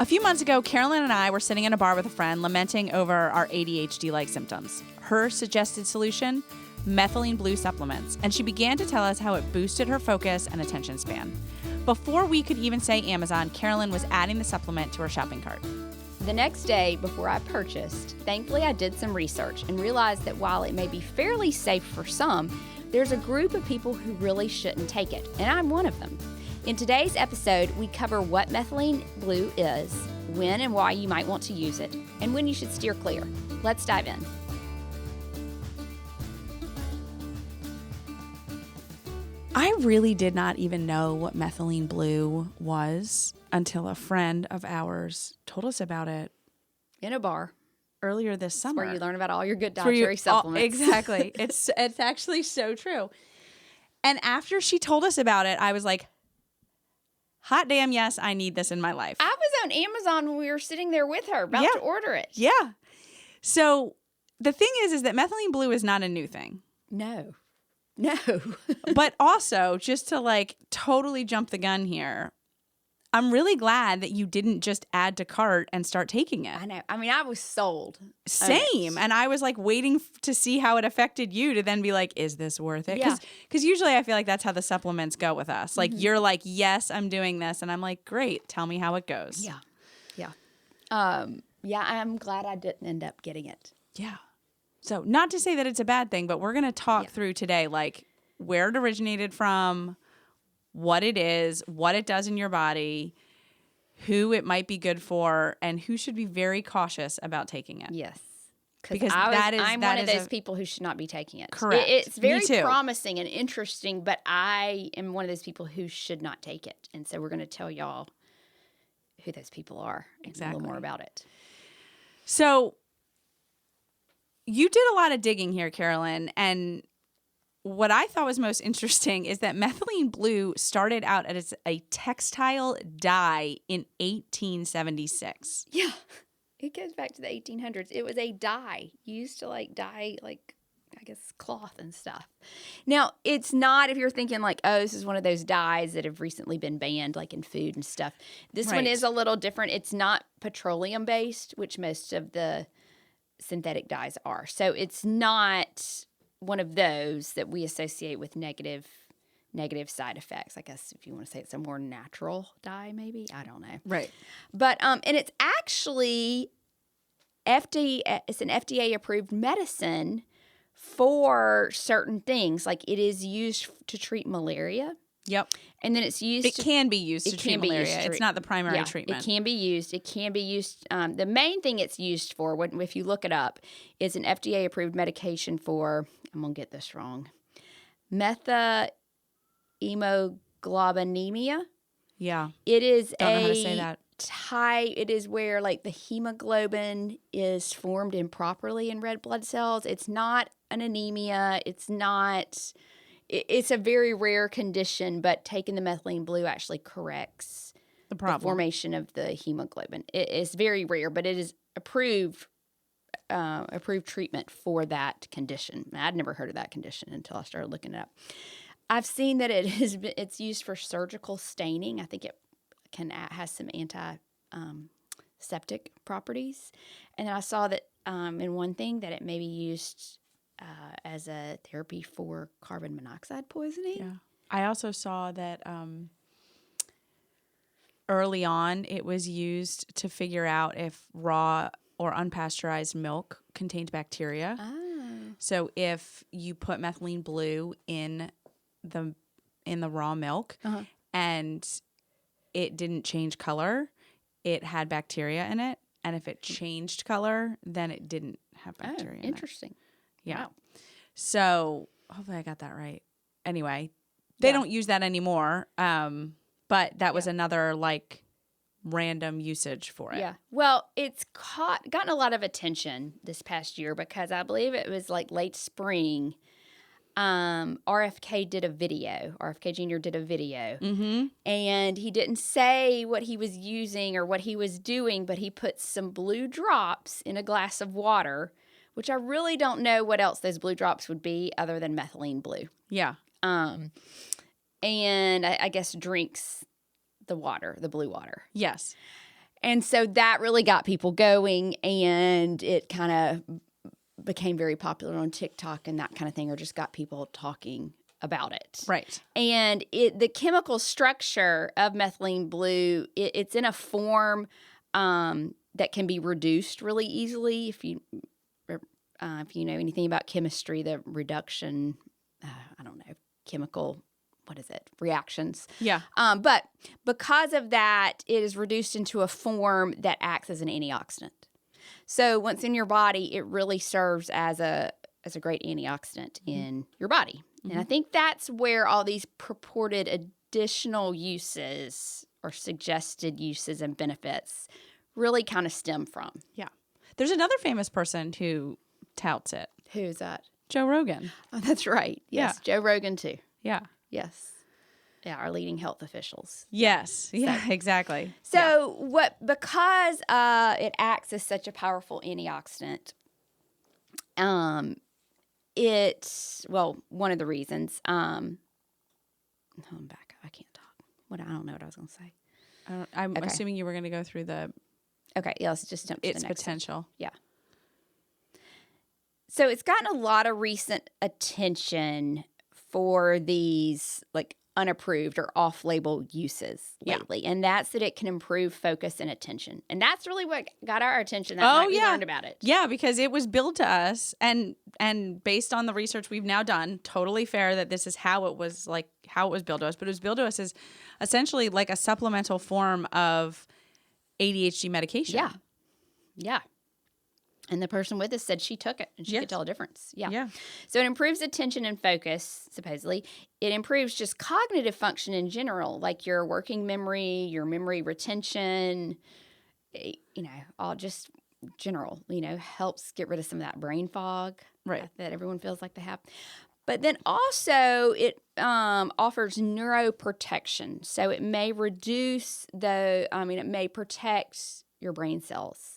A few months ago, Carolyn and I were sitting in a bar with a friend lamenting over our ADHD-like symptoms. Her suggested solution? Methylene blue supplements. And she began to tell us how it boosted her focus and attention span. Before we could even say Amazon, Carolyn was adding the supplement to her shopping cart. The next day, before I purchased, thankfully I did some research and realized that while it may be fairly safe for some, there's a group of people who really shouldn't take it, and I'm one of them. In today's episode, we cover what methylene blue is, when and why you might want to use it, and when you should steer clear. Let's dive in. I really did not even know what methylene blue was until a friend of ours told us about it In a bar. earlier this summer. Where you learn about all your good dietary supplements. Exactly. It's actually so true. And after she told us about it, I was like, hot damn, yes, I need this in my life. I was on Amazon when we were sitting there with her, about to order it. Yeah. So the thing is that methylene blue is not a new thing. No. But also, just to totally jump the gun here, I'm really glad that you didn't just add to cart and start taking it. I know. I mean, I was sold. Same. And I was waiting to see how it affected you to then be like, is this worth it? Because usually I feel like that's how the supplements go with us. You're like, yes, I'm doing this. And I'm like, great. Tell me how it goes. Yeah. I'm glad I didn't end up getting it. Yeah. So not to say that it's a bad thing, but we're going to talk through today, where it originated from, what it is, what it does in your body, who it might be good for, and who should be very cautious about taking it. Yes. Because I'm one of those people who should not be taking it. Correct. It's very promising and interesting, but I am one of those people who should not take it. And so we're going to tell y'all who those people are and a little more about it. So you did a lot of digging here, Carolyn, and what I thought was most interesting is that methylene blue started out as a textile dye in 1876. Yeah, it goes back to the 1800s. It was a dye used to dye, I guess, cloth and stuff. Now, it's not, if you're thinking this is one of those dyes that have recently been banned, in food and stuff. This one is a little different. It's not petroleum-based, which most of the synthetic dyes are. So it's not one of those that we associate with negative side effects. I guess if you want to say it's a more natural dye, maybe. I don't know. Right. But and it's actually it's an FDA approved medicine for certain things. It is used to treat malaria. Yep. And then it's used. It can be used to treat malaria. It's not the primary treatment. It can be used. The main thing it's used for, if you look it up, is an FDA-approved medication for, I'm going to get this wrong, methylhemoglobinemia. Yeah. It is Don't know how to say that. It is where the hemoglobin is formed improperly in red blood cells. It's not an anemia. It's a very rare condition, but taking the methylene blue actually corrects the formation of the hemoglobin. It is very rare, but it is approved treatment for that condition. I'd never heard of that condition until I started looking it up. I've seen that it's used for surgical staining. I think it has some antiseptic properties, and then I saw that in one thing that it may be used as a therapy for carbon monoxide poisoning. Yeah. I also saw that early on it was used to figure out if raw or unpasteurized milk contained bacteria. Ah. So if you put methylene blue in the raw milk and it didn't change color, it had bacteria in it. And if it changed color, then it didn't have bacteria in it. Interesting. Yeah. Wow. So hopefully I got that right. Anyway, they don't use that anymore. But that was another random usage for it. Yeah. Well, it's gotten a lot of attention this past year because I believe it was late spring. RFK did a video. RFK Jr. did a video. Mm-hmm. And he didn't say what he was using or what he was doing, but he put some blue drops in a glass of water, which I really don't know what else those blue drops would be other than methylene blue. Yeah. And I guess drinks the water, the blue water. Yes. And so that really got people going, and it kind of became very popular on TikTok and that kind of thing, or just got people talking about it. Right. And the chemical structure of methylene blue, it's in a form that can be reduced really easily. If you know anything about chemistry, the reduction, I don't know, chemical, what is it, reactions. Yeah. But because of that, it is reduced into a form that acts as an antioxidant. So once in your body, it really serves as a great antioxidant in your body. And I think that's where all these purported additional uses or suggested uses and benefits really kind of stem from. Yeah. There's another famous person who touts it. Who's that? Joe Rogan. Oh, that's right. Yes, Yeah. Joe Rogan too. Yeah. Yes. Yeah, our leading health officials. Yes. Yeah, exactly. So because it acts as such a powerful antioxidant, it's, one of the reasons, I'm back. I can't talk. I don't know what I was going to say. I'm assuming you were going to go through Okay, yeah, let's just jump to its the next potential. one. Yeah. So it's gotten a lot of recent attention for these like unapproved or off-label uses lately, and that's that it can improve focus and attention, and that's really what got our attention that night we learned about it. Yeah, because it was billed to us, and based on the research we've now done, totally fair that this is how it was billed to us, but it was billed to us as essentially like a supplemental form of ADHD medication. Yeah, yeah. And the person with us said she took it and she could tell a difference. Yeah. Yeah. So it improves attention and focus, supposedly. It improves just cognitive function in general, like your working memory, your memory retention, all just general, helps get rid of some of that brain fog that everyone feels like they have. But then also it offers neuroprotection. So it may it may protect your brain cells.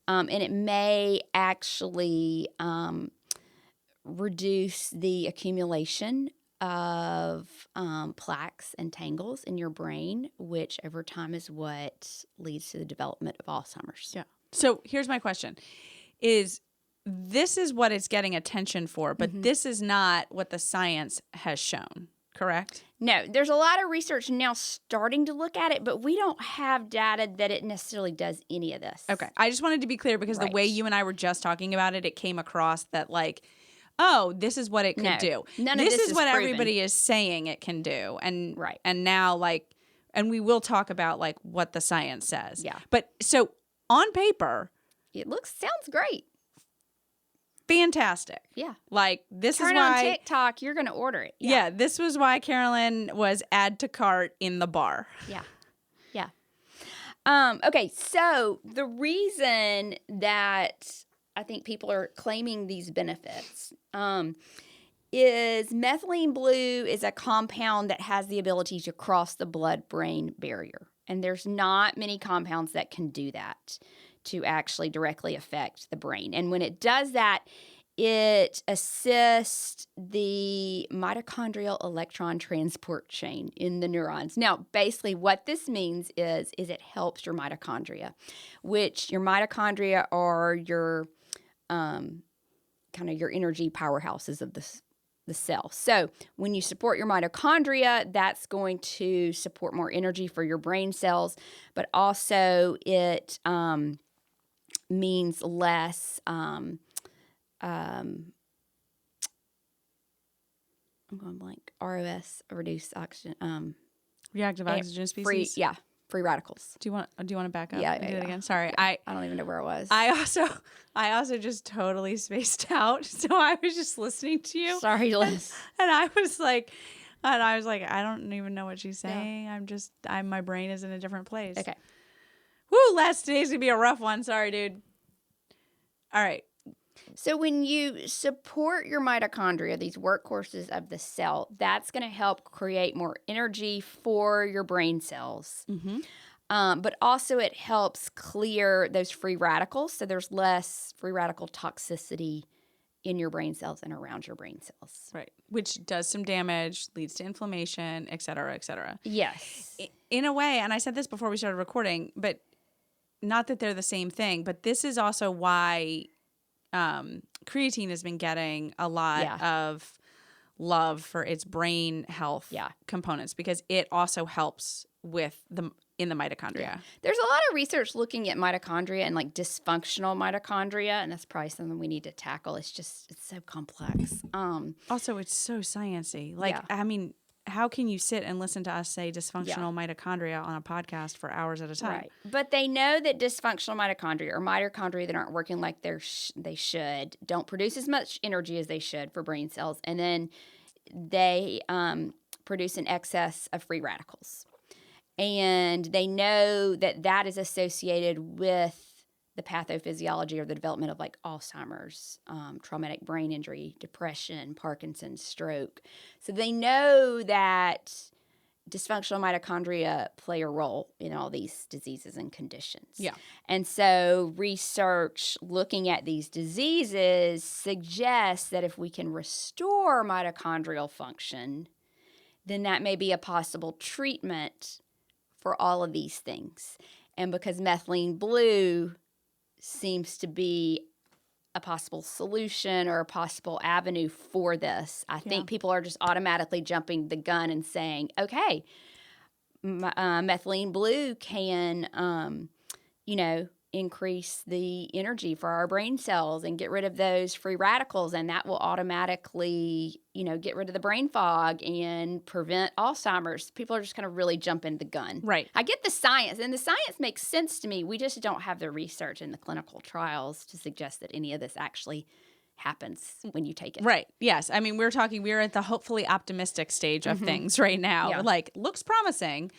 And it may actually reduce the accumulation of plaques and tangles in your brain, which over time is what leads to the development of Alzheimer's. Yeah. So here's my question. This is what it's getting attention for, but this is not what the science has shown, correct? No, there's a lot of research now starting to look at it, but we don't have data that it necessarily does any of this. Okay. I just wanted to be clear because the way you and I were just talking about it, it came across that like, oh, this is what it could do. None of this is what proven. Everybody is saying it can do. And now and we will talk about like what the science says. Yeah. But so on paper, sounds great. Fantastic. Yeah. Like this Turn is why on TikTok, you're going to order it. Yeah, this was why Carolyn was add to cart in the bar. Yeah. Yeah. Okay, so the reason that I think people are claiming these benefits is methylene blue is a compound that has the ability to cross the blood-brain barrier. And there's not many compounds that can do that to actually directly affect the brain. And when it does that, it assists the mitochondrial electron transport chain in the neurons. Now, basically what this means is it helps your mitochondria, which your mitochondria are your kind of your energy powerhouses of the cell. So when you support your mitochondria, that's going to support more energy for your brain cells, but also it means less I'm going blank. ROS, reduced oxygen Reactive oxygen species. Free radicals. Do you want to back up? Yeah, and do it again. Sorry, yeah. I don't even know where I was. I also just totally spaced out. So I was just listening to you. Sorry, Liz. And I was like, I don't even know what she's saying. Yeah. My brain is in a different place. Okay. Woo, today's gonna be a rough one. Sorry, dude. All right. So when you support your mitochondria, these workhorses of the cell, that's going to help create more energy for your brain cells. Mm-hmm. But also it helps clear those free radicals, so there's less free radical toxicity in your brain cells and around your brain cells. Right. Which does some damage, leads to inflammation, et cetera, et cetera. Yes. In a way, and I said this before we started recording, but not that they're the same thing, but this is also why creatine has been getting a lot of love for its brain health components, because it also helps with in the mitochondria. Yeah. There's a lot of research looking at mitochondria and like dysfunctional mitochondria, and that's probably something we need to tackle. It's so complex. Also, it's so sciencey. Like, I mean, how can you sit and listen to us say dysfunctional mitochondria on a podcast for hours at a time? Right. But they know that dysfunctional mitochondria, or mitochondria that aren't working like they should, don't produce as much energy as they should for brain cells, and then they produce an excess of free radicals. And they know that that is associated with the pathophysiology or the development of like Alzheimer's, traumatic brain injury, depression, Parkinson's, stroke. So they know that dysfunctional mitochondria play a role in all these diseases and conditions. Yeah. And so research looking at these diseases suggests that if we can restore mitochondrial function, then that may be a possible treatment for all of these things. And because methylene blue seems to be a possible solution or a possible avenue for this, I think people are just automatically jumping the gun and saying, okay, methylene blue can, increase the energy for our brain cells and get rid of those free radicals, and that will automatically, get rid of the brain fog and prevent Alzheimer's. People are just kind of really jumping the gun. Right. I get the science, and the science makes sense to me. We just don't have the research and the clinical trials to suggest that any of this actually happens when you take it. Right. Yes. I mean, we're at the hopefully optimistic stage of things right now. Yeah. Like, looks promising,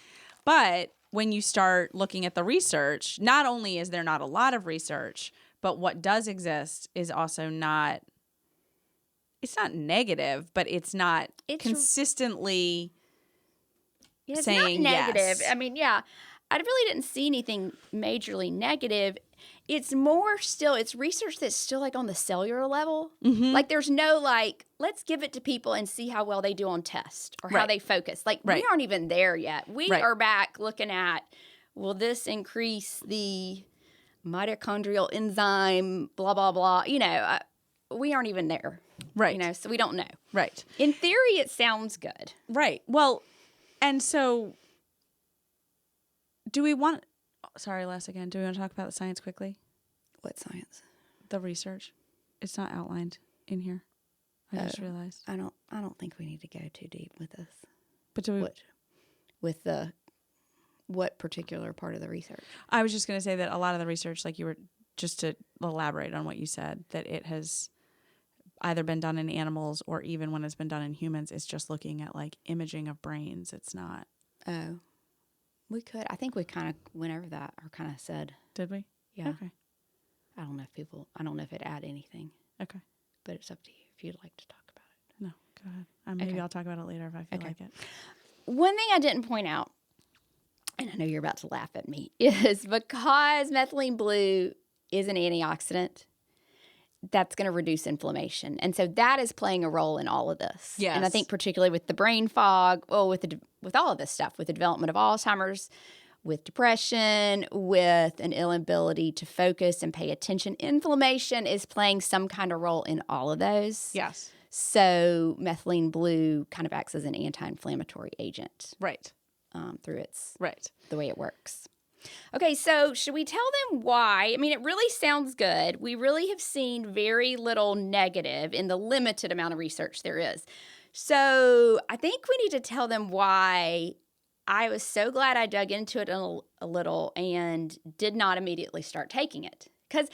but when you start looking at the research, not only is there not a lot of research, but what does exist is also not, it's not negative, but it's not consistently saying not negative. yes. I mean, I really didn't see anything majorly negative. It's more still, it's research that's still like on the cellular level. Mm-hmm. Like there's no like, let's give it to people and see how well they do on test or how they focus. Like we aren't even there yet. We are back looking at, will this increase the mitochondrial enzyme, blah, blah, blah. We aren't even there. Right. So we don't know. Right. In theory, it sounds good. Right. Well, and so do we want to talk about the science quickly? What science? The research. It's not outlined in here. I just realized. I don't think we need to go too deep with this. But do we? With what particular part of the research? I was just going to say that a lot of the research, like you were, just to elaborate on what you said, that it has either been done in animals or even when it's been done in humans, it's just looking at like imaging of brains. It's not. Oh. We could. I think we kind of went over that or kind of said. Did we? Yeah. Okay. I don't know if it add anything. Okay. But it's up to you if you'd like to talk about it. No, go ahead. Maybe I'll talk about it later if I feel like it. One thing I didn't point out, and I know you're about to laugh at me, is because methylene blue is an antioxidant, that's going to reduce inflammation. And so that is playing a role in all of this. Yes. And I think particularly with the brain fog, with all of this stuff, with the development of Alzheimer's, with depression, with an inability to focus and pay attention, inflammation is playing some kind of role in all of those. Yes. So methylene blue kind of acts as an anti-inflammatory agent. Right. Through the way it works. Okay, so should we tell them why? I mean, it really sounds good. We really have seen very little negative in the limited amount of research there is. So I think we need to tell them why I was so glad I dug into it a little and did not immediately start taking it. Because,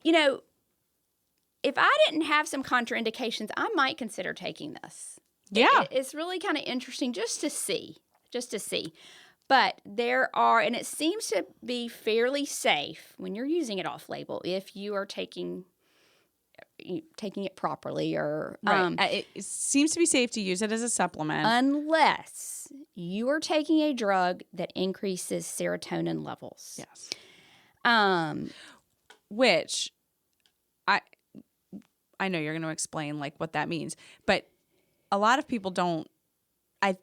if I didn't have some contraindications, I might consider taking this. Yeah. It's really kind of interesting just to see. But there are, and it seems to be fairly safe when you're using it off-label if you are taking it properly or... Right. It seems to be safe to use it as a supplement. Unless you are taking a drug that increases serotonin levels. Yes. Which, I know you're going to explain like what that means, but a lot of people don't.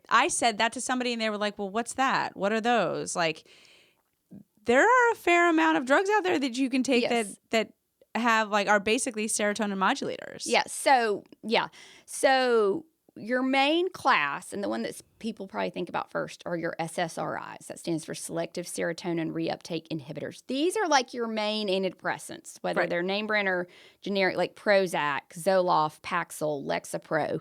I said that to somebody and they were like, well, what's that? What are those? Like, there are a fair amount of drugs out there that you can take Yes. that have like are basically serotonin modulators. Yeah. So your main class, and the one that people probably think about first, are your SSRIs. That stands for selective serotonin reuptake inhibitors. These are like your main antidepressants, whether Right. they're name brand or generic, like Prozac, Zoloft, Paxil, Lexapro.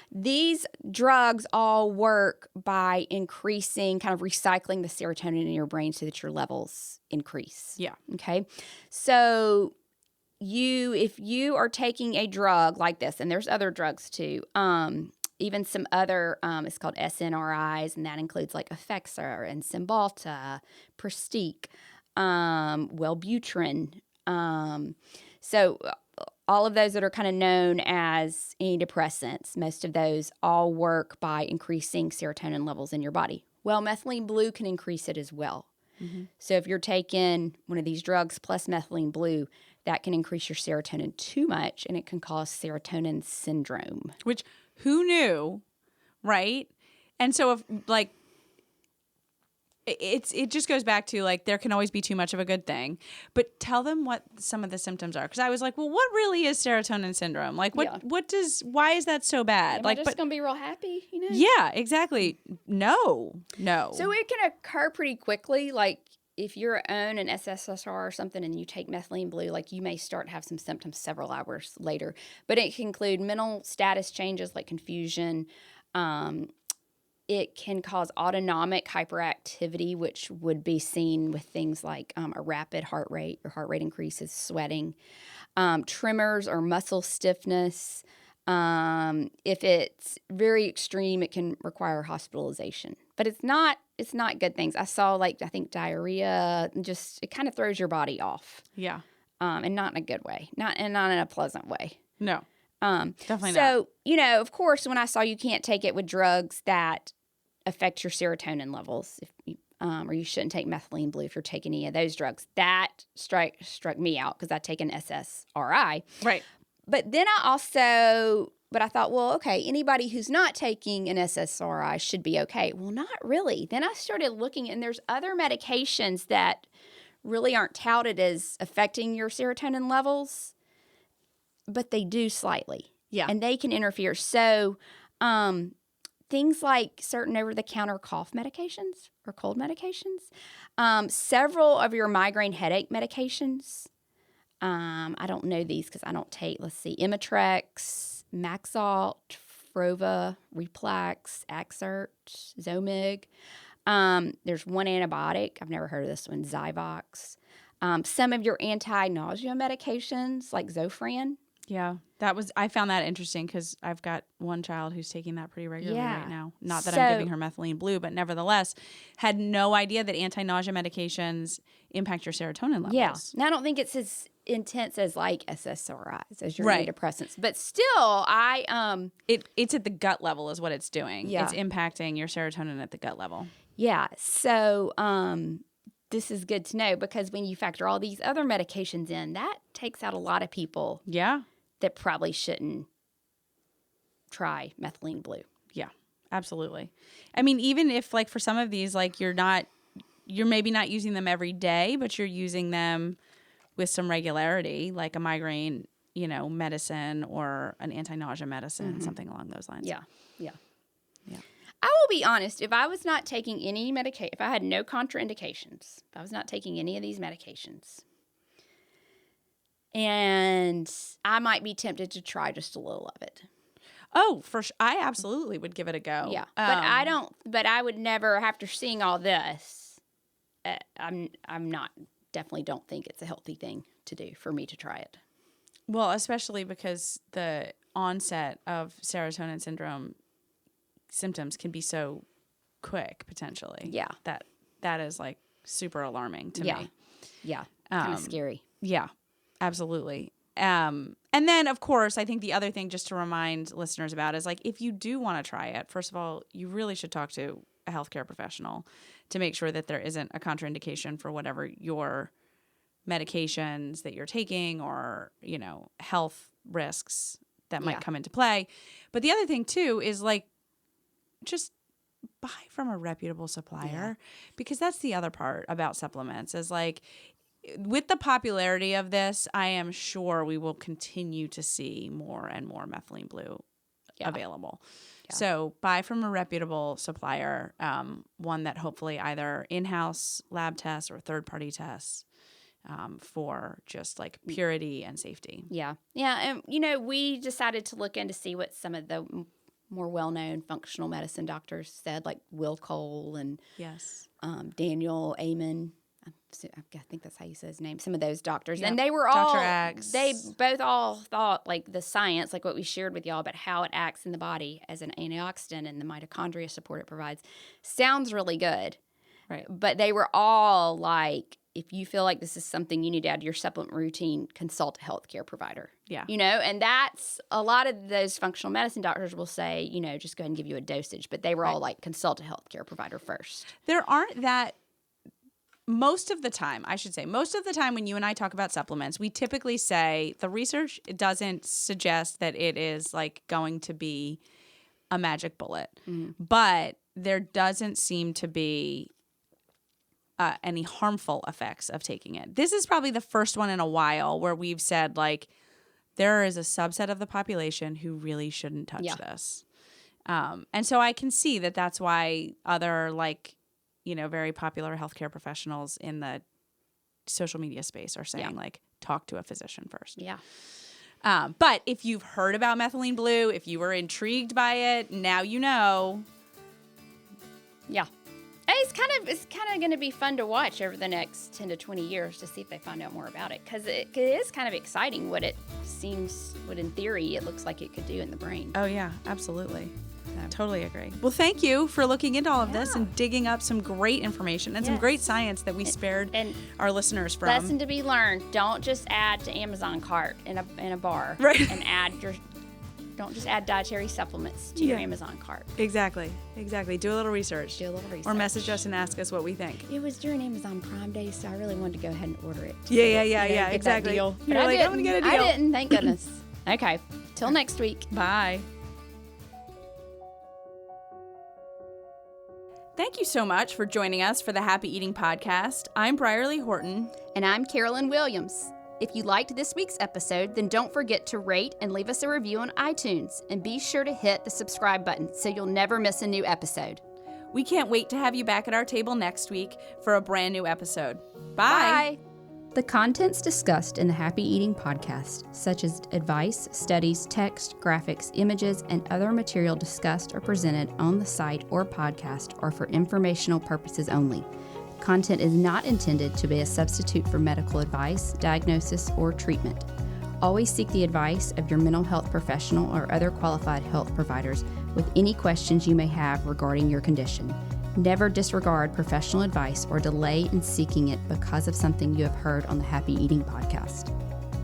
These drugs all work by increasing, kind of recycling the serotonin in your brain so that your levels increase. Yeah. Okay. So if you are taking a drug like this, and there's other drugs too, even some other, it's called SNRIs, and that includes like Effexor and Cymbalta, Pristiq, Wellbutrin. So all of those that are kind of known as antidepressants, most of those all work by increasing serotonin levels in your body. Well, methylene blue can increase it as well. Mm-hmm. So if you're taking one of these drugs plus methylene blue, that can increase your serotonin too much, and it can cause serotonin syndrome. Which, who knew, right? And so if like it just goes back to like there can always be too much of a good thing. But tell them what some of the symptoms are, because I was like, well, what really is serotonin syndrome? Like why is that so bad? Am I just gonna be real happy, you know? Yeah, exactly. No. So it can occur pretty quickly. Like if you're on an SSRI or something and you take methylene blue, like you may start to have some symptoms several hours later. But it can include mental status changes like confusion. It can cause autonomic hyperactivity, which would be seen with things like a rapid heart rate. Your heart rate increases, sweating, tremors or muscle stiffness. If it's very extreme, it can require hospitalization. But it's not good things. I saw I think diarrhea, just it kind of throws your body off. Yeah. And not in a good way, not in a pleasant way. No. Definitely not. So, of course, when I saw you can't take it with drugs that affect your serotonin levels, or you shouldn't take methylene blue if you're taking any of those drugs, that struck me out because I take an SSRI. Right. But then I thought, well, okay, anybody who's not taking an SSRI should be okay. Well, not really. Then I started looking, and there's other medications that really aren't touted as affecting your serotonin levels, but they do slightly. Yeah. And they can interfere. So things like certain over-the-counter cough medications or cold medications, several of your migraine headache medications. I don't know these because I don't take, Imitrex, Maxalt, Frova, Replax, Axert, Zomig. There's one antibiotic. I've never heard of this one, Zyvox. Some of your anti-nausea medications like Zofran. Yeah, I found that interesting because I've got one child who's taking that pretty regularly right now. Not that I'm giving her methylene blue, but nevertheless, had no idea that anti-nausea medications impact your serotonin levels. Yeah, now I don't think it's as intense as like SSRIs as your Right. antidepressants, but still, It's at the gut level is what it's doing. Yeah. It's impacting your serotonin at the gut level. yeah. So this is good to know because when you factor all these other medications in, that takes out a lot of people. Yeah. That probably shouldn't try methylene blue. Yeah, absolutely. I mean, even if like for some of these, like you're maybe not using them every day, but you're using them with some regularity, like a migraine, medicine or an anti-nausea medicine, something along those lines. Yeah. I will be honest, if I was not taking any medication, if I had no contraindications, if I was not taking any of these medications, and I might be tempted to try just a little of it. Oh, for sure. I absolutely would give it a go. Yeah, but I would never, after seeing all this, I'm not, definitely don't think it's a healthy thing to do for me to try it. Well, especially because the onset of serotonin syndrome symptoms can be so quick, potentially. Yeah. That is like super alarming to me. Yeah, kind of scary. Yeah, absolutely. And then, of course, I think the other thing just to remind listeners about is like if you do want to try it, first of all, you really should talk to a healthcare professional to make sure that there isn't a contraindication for whatever your medications that you're taking or, health risks that might come into play. But the other thing, too, is like just buy from a reputable supplier, because that's the other part about supplements is like, with the popularity of this, I am sure we will continue to see more and more methylene blue available. Yeah. So buy from a reputable supplier, one that hopefully either in-house lab tests or third-party tests for just like purity and safety. Yeah. Yeah. And, we decided to look in to see what some of the more well-known functional medicine doctors said, like Will Cole and Daniel Amen. I think that's how you say his name. Some of those doctors, and they were all, they both all thought like the science, like what we shared with y'all about how it acts in the body as an antioxidant and the mitochondria support it provides, sounds really good. Right. But they were all like, if you feel like this is something you need to add to your supplement routine, consult a healthcare provider. Yeah. And that's a lot of those functional medicine doctors will say, just go ahead and give you a dosage. But they were all like, consult a healthcare provider first. There aren't that. Most of the time when you and I talk about supplements, we typically say the research doesn't suggest that it is like going to be a magic bullet, but there doesn't seem to be any harmful effects of taking it. This is probably the first one in a while where we've said like there is a subset of the population who really shouldn't touch this. And so I can see that that's why other like, very popular healthcare professionals in the social media space are saying, like, talk to a physician first. Yeah. But if you've heard about methylene blue, if you were intrigued by it, now you know. Yeah. It's kind of going to be fun to watch over the next 10 to 20 years to see if they find out more about it. Because it is kind of exciting what in theory, it looks like it could do in the brain. Oh, yeah, absolutely. Totally agree. Well, thank you for looking into all of this and digging up some great information and some great science that we spared our listeners from. Lesson to be learned: don't just add to Amazon cart in a bar, right? And don't just add dietary supplements to your Amazon cart. Exactly. Do a little research. Or message us and ask us what we think. It was during Amazon Prime Day, so I really wanted to go ahead and order it. Yeah. Exactly. You're like, I'm gonna get a deal. I didn't. Thank goodness. Okay. Till next week. Bye. Thank you so much for joining us for the Happy Eating Podcast. I'm Brierley Horton. And I'm Carolyn Williams. If you liked this week's episode, then don't forget to rate and leave us a review on iTunes. And be sure to hit the subscribe button so you'll never miss a new episode. We can't wait to have you back at our table next week for a brand new episode. Bye. The contents discussed in the Happy Eating Podcast, such as advice, studies, text, graphics, images, and other material discussed or presented on the site or podcast, are for informational purposes only. Content is not intended to be a substitute for medical advice, diagnosis, or treatment. Always seek the advice of your mental health professional or other qualified health providers with any questions you may have regarding your condition. Never disregard professional advice or delay in seeking it because of something you have heard on the Happy Eating Podcast.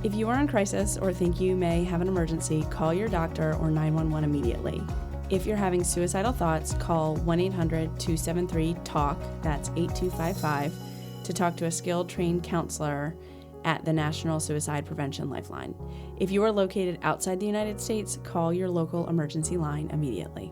If you are in crisis or think you may have an emergency, call your doctor or 911 immediately. If you're having suicidal thoughts, call 1-800-273-TALK, that's 8255, to talk to a skilled, trained counselor at the National Suicide Prevention Lifeline. If you are located outside the United States, call your local emergency line immediately.